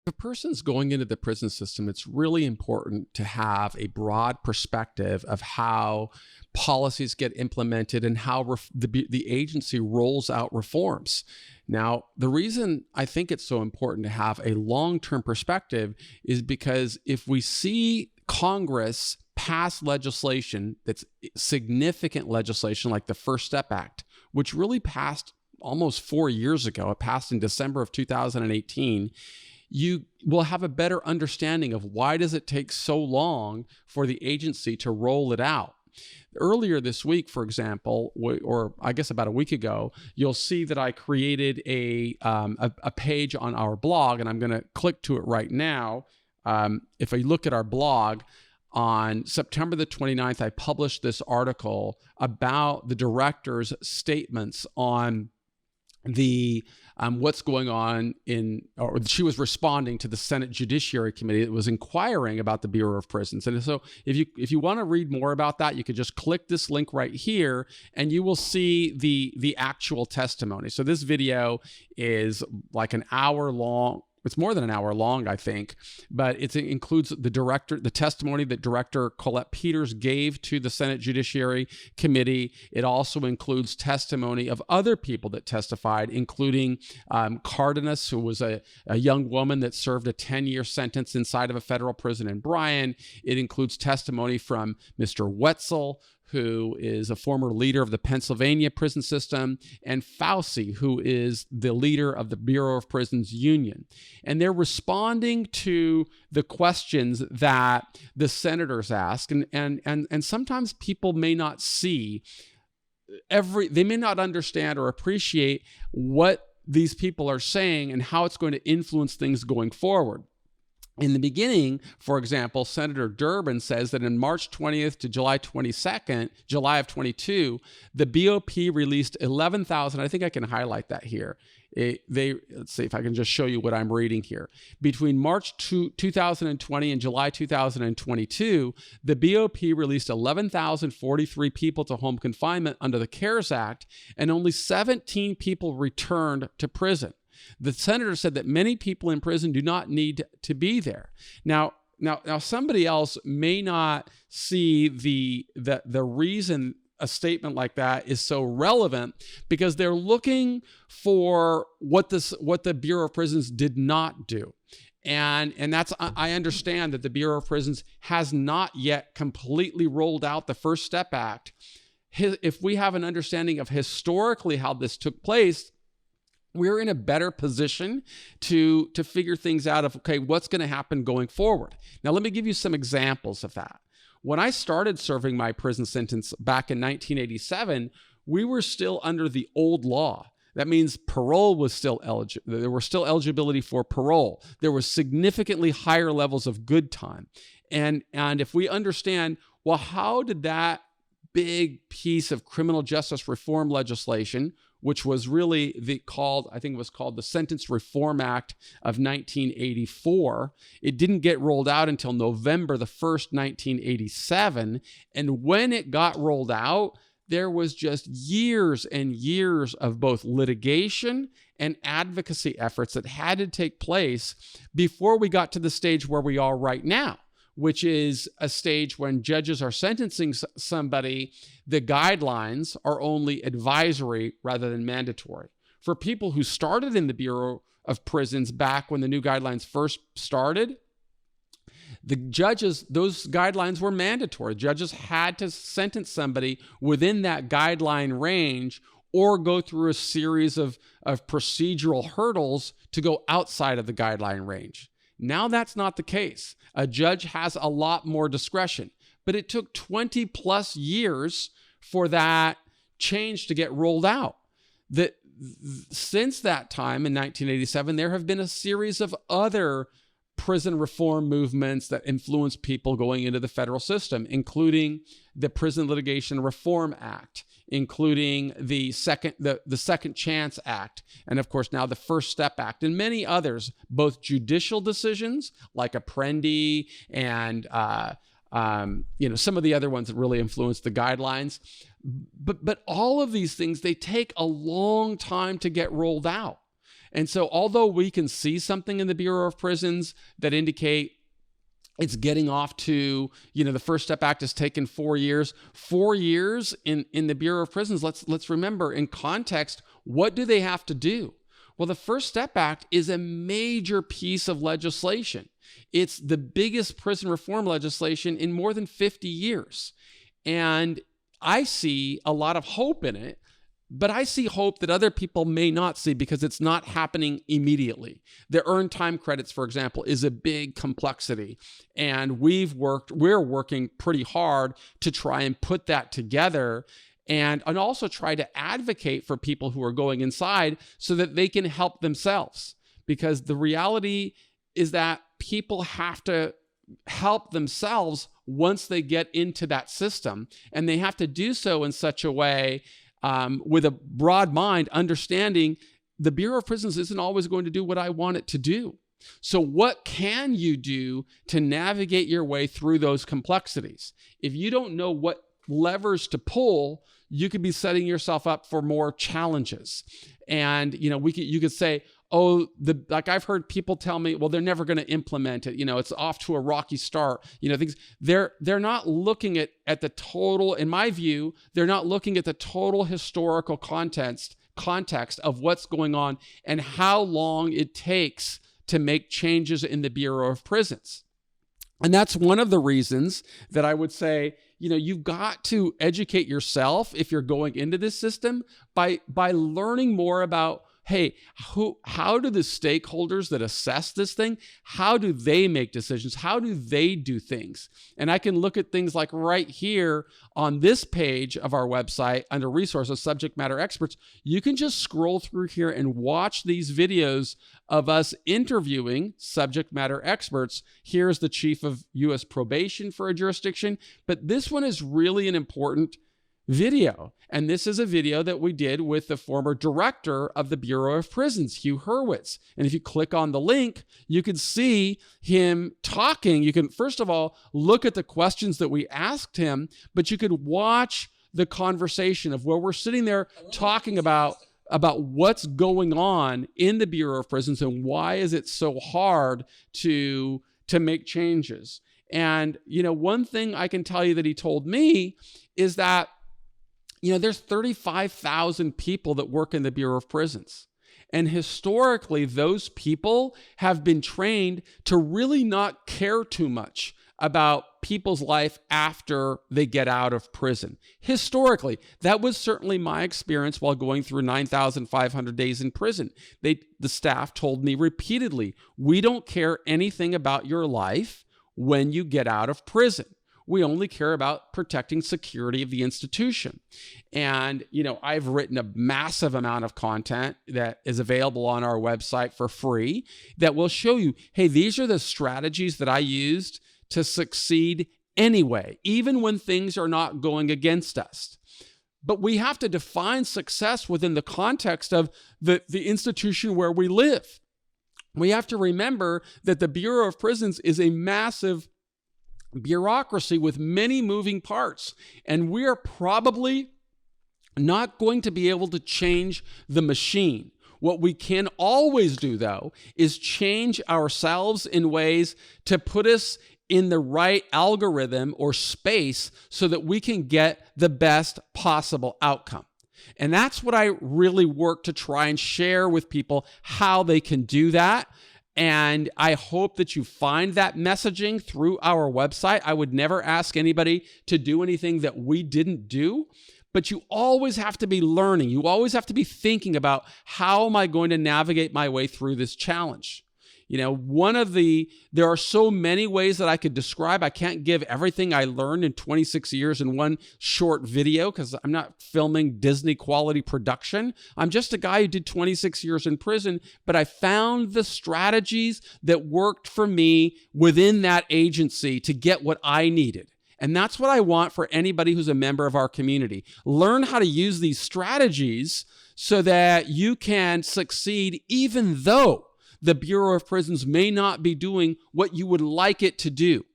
a person's going into the prison system, it's really important to have a broad perspective of how policies get implemented and how the agency rolls out reforms. Now, the reason I think it's so important to have a long-term perspective is because if we see Congress pass legislation that's significant legislation, like the First Step Act, which really passed almost 4 years ago, it passed in December of 2018, you will have a better understanding of why does it take so long for the agency to roll it out. Earlier this week, for example, or I guess about a week ago, you'll see that I created a page on our blog, and I'm going to click to it right now. If I look at our blog, on September the 29th, I published this article about the director's statements on the what's going on or she was responding to the Senate Judiciary Committee that was inquiring about the Bureau of Prisons. And so if you want to read more about that, you could just click this link right here and you will see the actual testimony. So this video is like an hour long. It's more than an hour long, I think, but it includes the testimony that Director Colette Peters gave to the Senate Judiciary Committee. It also includes testimony of other people that testified, including Cardenas, who was a young woman that served a 10-year sentence inside of a federal prison in Bryan. It includes testimony from Mr. Wetzel, who is a former leader of the Pennsylvania prison system, and Fauci, who is the leader of the Bureau of Prisons Union. And they're responding to the questions that the senators ask. And sometimes people may not see they may not understand or appreciate what these people are saying and how it's going to influence things going forward. In the beginning, for example, Senator Durbin says that in March 20th to July 22nd, July of 22, the BOP released 11,000. I think I can highlight that here. Let's see if I can just show you what I'm reading here. Between March 2020 and July 2022, the BOP released 11,043 people to home confinement under the CARES Act, and only 17 people returned to prison. The senator said that many people in prison do not need to be there. Now somebody else may not see the reason a statement like that is so relevant, because they're looking for what the Bureau of Prisons did not do. And that's, I understand that the Bureau of Prisons has not yet completely rolled out the First Step Act. If we have an understanding of historically how this took place, we're in a better position to figure things out of, okay, what's going to happen going forward. Now, let me give you some examples of that. When I started serving my prison sentence back in 1987, we were still under the old law. That means parole was still eligible. There were still eligibility for parole. There was significantly higher levels of good time. And if we understand, well, how did that big piece of criminal justice reform legislation, which was really I think it was called the Sentence Reform Act of 1984. It didn't get rolled out until November the 1st, 1987. And when it got rolled out, there was just years and years of both litigation and advocacy efforts that had to take place before we got to the stage where we are right now, which is a stage when judges are sentencing somebody, the guidelines are only advisory rather than mandatory. For people who started in the Bureau of Prisons back when the new guidelines first started, the judges, those guidelines were mandatory. Judges had to sentence somebody within that guideline range or go through a series of procedural hurdles to go outside of the guideline range. Now that's not the case. A judge has a lot more discretion, but it took 20 plus years for that change to get rolled out. Since that time in 1987, there have been a series of other prison reform movements that influence people going into the federal system, including the Prison Litigation Reform Act, including the Second Chance Act, and of course now the First Step Act, and many others, both judicial decisions like Apprendi and some of the other ones that really influence the guidelines. But all of these things, they take a long time to get rolled out. And so although we can see something in the Bureau of Prisons that indicate it's getting off to, the First Step Act has taken 4 years. 4 years in the Bureau of Prisons, let's remember in context, what do they have to do? Well, the First Step Act is a major piece of legislation. It's the biggest prison reform legislation in more than 50 years. And I see a lot of hope in it, but I see hope that other people may not see because it's not happening immediately. The earned time credits, for example, is a big complexity. And we're working pretty hard to try and put that together and also try to advocate for people who are going inside so that they can help themselves. Because the reality is that people have to help themselves once they get into that system. And they have to do so in such a way with a broad mind, understanding the Bureau of Prisons isn't always going to do what I want it to do. So what can you do to navigate your way through those complexities? If you don't know what levers to pull, you could be setting yourself up for more challenges. And, you could say, like I've heard people tell me, well, they're never going to implement it. It's off to a rocky start. Things they're not looking at the total, in my view, they're not looking at the total historical context of what's going on and how long it takes to make changes in the Bureau of Prisons. And that's one of the reasons that I would say, you've got to educate yourself if you're going into this system by learning more about, hey, how do the stakeholders that assess this thing, how do they make decisions? How do they do things? And I can look at things like right here on this page of our website under resources, subject matter experts. You can just scroll through here and watch these videos of us interviewing subject matter experts. Here's the chief of U.S. probation for a jurisdiction. But this one is really an important video. And this is a video that we did with the former director of the Bureau of Prisons, Hugh Hurwitz. And if you click on the link, you can see him talking. You can, first of all, look at the questions that we asked him, but you could watch the conversation of where we're sitting there talking about what's going on in the Bureau of Prisons and why is it so hard to make changes. And, one thing I can tell you that he told me is that there's 35,000 people that work in the Bureau of Prisons. And historically, those people have been trained to really not care too much about people's life after they get out of prison. Historically, that was certainly my experience while going through 9,500 days in prison. The staff told me repeatedly, we don't care anything about your life when you get out of prison. We only care about protecting security of the institution. And, I've written a massive amount of content that is available on our website for free that will show you, hey, these are the strategies that I used to succeed anyway, even when things are not going against us. But we have to define success within the context of the institution where we live. We have to remember that the Bureau of Prisons is a massive bureaucracy with many moving parts, and we are probably not going to be able to change the machine. What we can always do, though, is change ourselves in ways to put us in the right algorithm or space so that we can get the best possible outcome. And that's what I really work to try and share with people, how they can do that. And I hope that you find that messaging through our website. I would never ask anybody to do anything that we didn't do, but you always have to be learning. You always have to be thinking about, how am I going to navigate my way through this challenge? There are so many ways that I could describe. I can't give everything I learned in 26 years in one short video because I'm not filming Disney quality production. I'm just a guy who did 26 years in prison, but I found the strategies that worked for me within that agency to get what I needed. And that's what I want for anybody who's a member of our community. Learn how to use these strategies so that you can succeed even though the Bureau of Prisons may not be doing what you would like it to do.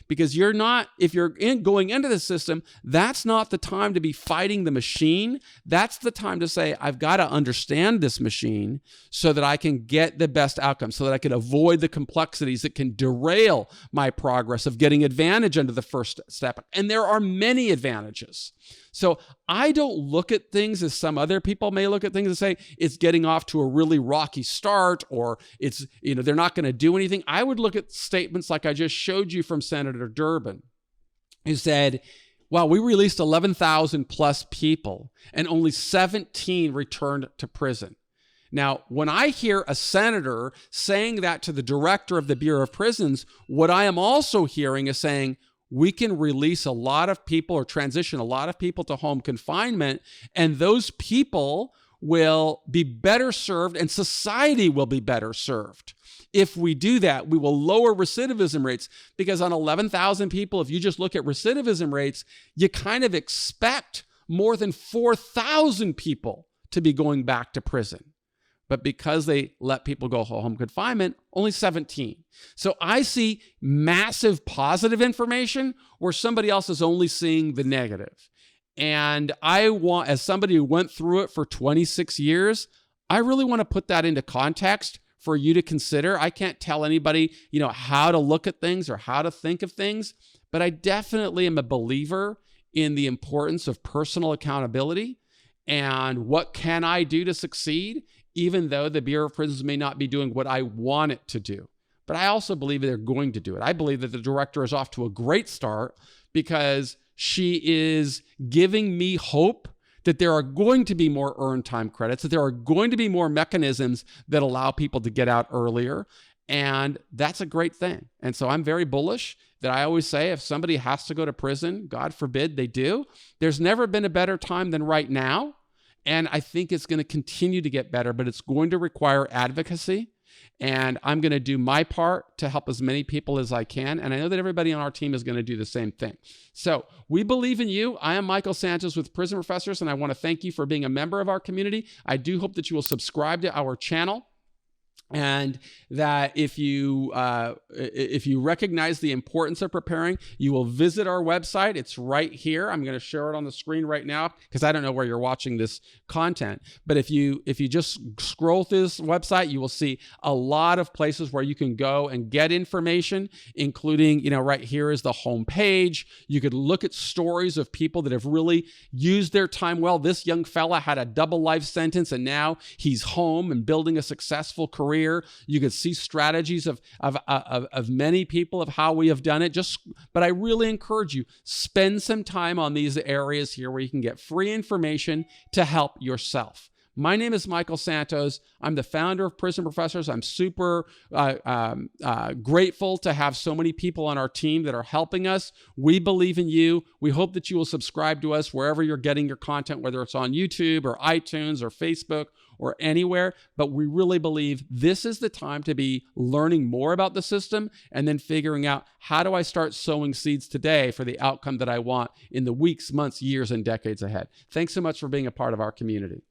because if you're going into the system, that's not the time to be fighting the machine. That's the time to say, I've got to understand this machine so that I can get the best outcome, so that I can avoid the complexities that can derail my progress of getting advantage under the first step. And there are many advantages. So I don't look at things as some other people may look at things and say it's getting off to a really rocky start, or it's, they're not going to do anything. I would look at statements like I just showed you from Senator Durbin, who said, well, we released 11,000 plus people and only 17 returned to prison. Now, when I hear a senator saying that to the director of the Bureau of Prisons, what I am also hearing is saying, we can release a lot of people or transition a lot of people to home confinement, and those people will be better served and society will be better served. If we do that, we will lower recidivism rates, because on 11,000 people, if you just look at recidivism rates, you kind of expect more than 4,000 people to be going back to prison. But because they let people go home confinement, only 17. So I see massive positive information where somebody else is only seeing the negative. And I want, as somebody who went through it for 26 years, I really want to put that into context for you to consider. I can't tell anybody, how to look at things or how to think of things, but I definitely am a believer in the importance of personal accountability and what can I do to succeed, even though the Bureau of Prisons may not be doing what I want it to do. But I also believe they're going to do it. I believe that the director is off to a great start because she is giving me hope that there are going to be more earned time credits, that there are going to be more mechanisms that allow people to get out earlier. And that's a great thing. And so I'm very bullish that I always say if somebody has to go to prison, God forbid they do, there's never been a better time than right now. And I think it's going to continue to get better, but it's going to require advocacy. And I'm going to do my part to help as many people as I can. And I know that everybody on our team is going to do the same thing. So we believe in you. I am Michael Santos with Prison Professors, and I want to thank you for being a member of our community. I do hope that you will subscribe to our channel. And that if you recognize the importance of preparing, you will visit our website. It's right here. I'm going to share it on the screen right now because I don't know where you're watching this content. But if you just scroll through this website, you will see a lot of places where you can go and get information, including, right here is the home page. You could look at stories of people that have really used their time well. This young fella had a double life sentence, and now he's home and building a successful career. You could see strategies of many people of how we have done it. But I really encourage you, spend some time on these areas here where you can get free information to help yourself. My name is Michael Santos. I'm the founder of Prison Professors. I'm super grateful to have so many people on our team that are helping us. We believe in you. We hope that you will subscribe to us wherever you're getting your content, whether it's on YouTube or iTunes or Facebook or anywhere. But we really believe this is the time to be learning more about the system and then figuring out, how do I start sowing seeds today for the outcome that I want in the weeks, months, years, and decades ahead? Thanks so much for being a part of our community.